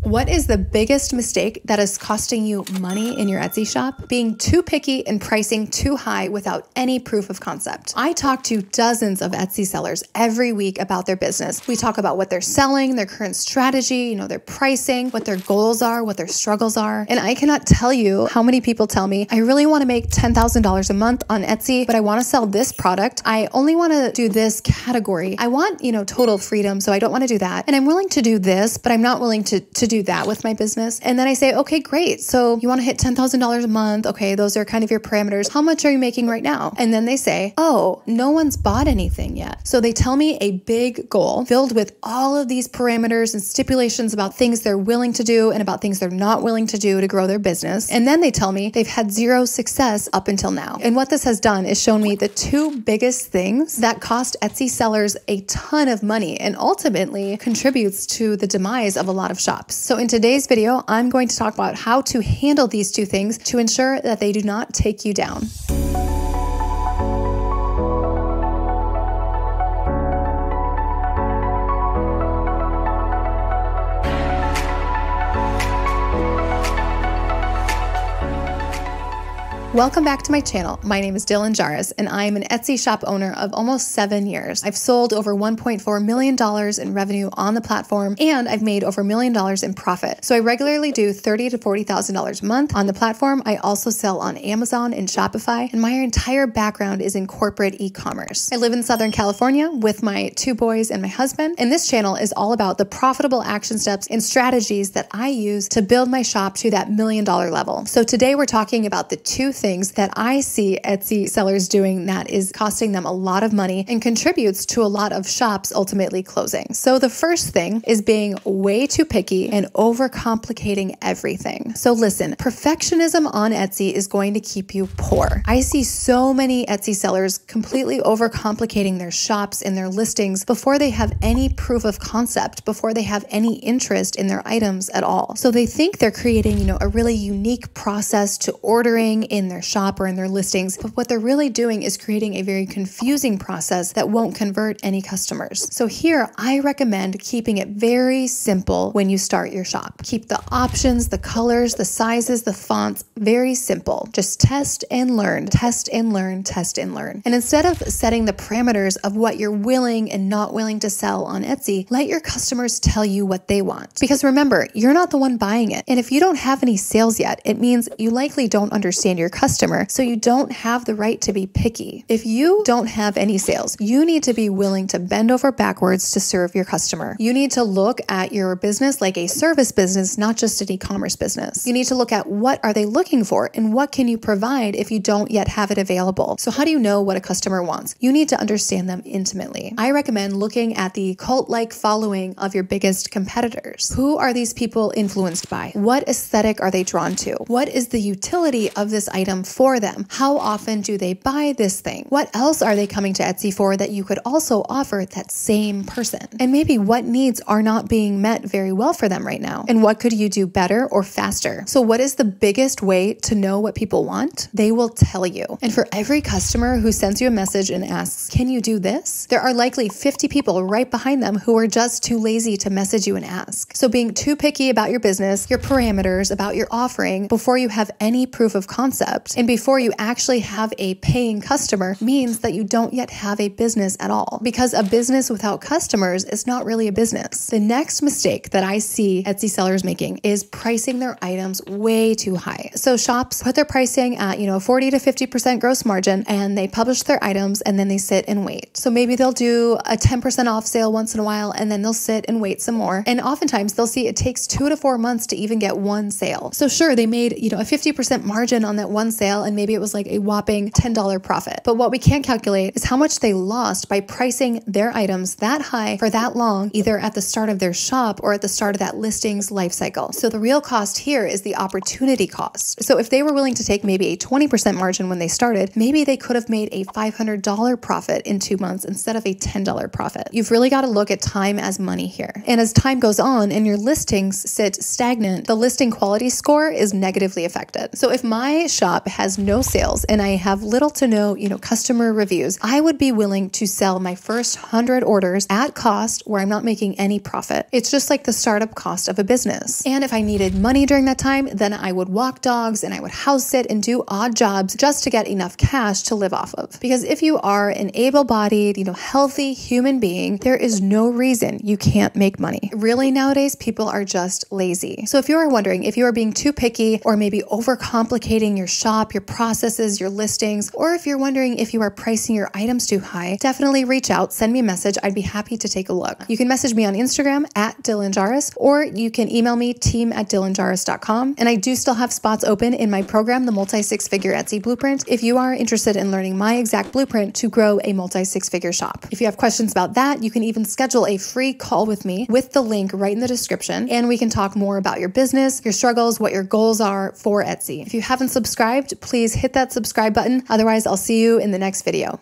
What is the biggest mistake that is costing you money in your Etsy shop? Being too picky and pricing too high without any proof of concept. I talk to dozens of Etsy sellers every week about their business. We talk about what they're selling, their current strategy, their pricing, what their goals are, what their struggles are. And I cannot tell you how many people tell me, I really want to make $10,000 a month on Etsy, but I want to sell this product. I only want to do this category. I want, total freedom, so I don't want to do that. And I'm willing to do this, but I'm not willing to do that with my business. And then I say, okay, great. So you want to hit $10,000 a month. Okay, those are kind of your parameters. How much are you making right now? And then they say, oh, no one's bought anything yet. So they tell me a big goal filled with all of these parameters and stipulations about things they're willing to do and about things they're not willing to do to grow their business. And then they tell me they've had zero success up until now. And what this has done is shown me the two biggest things that cost Etsy sellers a ton of money and ultimately contributes to the demise of a lot of shops. So in today's video, I'm going to talk about how to handle these two things to ensure that they do not take you down. Welcome back to my channel. My name is Dylan Jarris, and I am an Etsy shop owner of almost 7 years. I've sold over $1.4 million in revenue on the platform, and I've made over $1 million in profit. So I regularly do $30,000 to $40,000 a month on the platform. I also sell on Amazon and Shopify, and my entire background is in corporate e-commerce. I live in Southern California with my 2 boys and my husband, and this channel is all about the profitable action steps and strategies that I use to build my shop to that $1 million level. So today we're talking about the two things that I see Etsy sellers doing that is costing them a lot of money and contributes to a lot of shops ultimately closing. So the first thing is being way too picky and overcomplicating everything. So listen, perfectionism on Etsy is going to keep you poor. I see so many Etsy sellers completely overcomplicating their shops and their listings before they have any proof of concept, before they have any interest in their items at all. So they think they're creating, a really unique process to ordering in their shop or in their listings, but what they're really doing is creating a very confusing process that won't convert any customers. So here, I recommend keeping it very simple when you start your shop. Keep the options, the colors, the sizes, the fonts very simple. Just test and learn, test and learn, test and learn. And instead of setting the parameters of what you're willing and not willing to sell on Etsy, let your customers tell you what they want. Because remember, you're not the one buying it. And if you don't have any sales yet, it means you likely don't understand your customer, so you don't have the right to be picky. If you don't have any sales, you need to be willing to bend over backwards to serve your customer. You need to look at your business like a service business, not just an e-commerce business. You need to look at what are they looking for and what can you provide if you don't yet have it available. So how do you know what a customer wants? You need to understand them intimately. I recommend looking at the cult-like following of your biggest competitors. Who are these people influenced by? What aesthetic are they drawn to? What is the utility of this item for them? How often do they buy this thing? What else are they coming to Etsy for that you could also offer that same person? And maybe what needs are not being met very well for them right now? And what could you do better or faster? So what is the biggest way to know what people want? They will tell you. And for every customer who sends you a message and asks, can you do this? There are likely 50 people right behind them who are just too lazy to message you and ask. So being too picky about your business, your parameters, about your offering before you have any proof of concept and before you actually have a paying customer means that you don't yet have a business at all, because a business without customers is not really a business. The next mistake that I see Etsy sellers making is pricing their items way too high. So shops put their pricing at, 40 to 50% gross margin, and they publish their items and then they sit and wait. So maybe they'll do a 10% off sale once in a while and then they'll sit and wait some more. And oftentimes they'll see it takes 2 to 4 months to even get one sale. So sure, they made, a 50% margin on that one sale, and maybe it was like a whopping $10 profit. But what we can't calculate is how much they lost by pricing their items that high for that long, either at the start of their shop or at the start of that listing's life cycle. So the real cost here is the opportunity cost. So if they were willing to take maybe a 20% margin when they started, maybe they could have made a $500 profit in 2 months instead of a $10 profit. You've really got to look at time as money here. And as time goes on and your listings sit stagnant, the listing quality score is negatively affected. So if my shop shop has no sales and I have little to no, customer reviews, I would be willing to sell my first 100 orders at cost where I'm not making any profit. It's just like the startup cost of a business. And if I needed money during that time, then I would walk dogs and I would house sit and do odd jobs just to get enough cash to live off of. Because if you are an able-bodied, healthy human being, there is no reason you can't make money. Really, nowadays, people are just lazy. So if you are wondering if you are being too picky or maybe overcomplicating your shop, your processes, your listings, or if you're wondering if you are pricing your items too high, definitely reach out, send me a message. I'd be happy to take a look. You can message me on Instagram at Dylan Jarvis, or you can email me team@dylanjarvis.com. And I do still have spots open in my program, the Multi-Six-Figure Etsy Blueprint, if you are interested in learning my exact blueprint to grow a multi-six-figure shop. If you have questions about that, you can even schedule a free call with me with the link right in the description, and we can talk more about your business, your struggles, what your goals are for Etsy. If you haven't subscribed, please hit that subscribe button. Otherwise, I'll see you in the next video.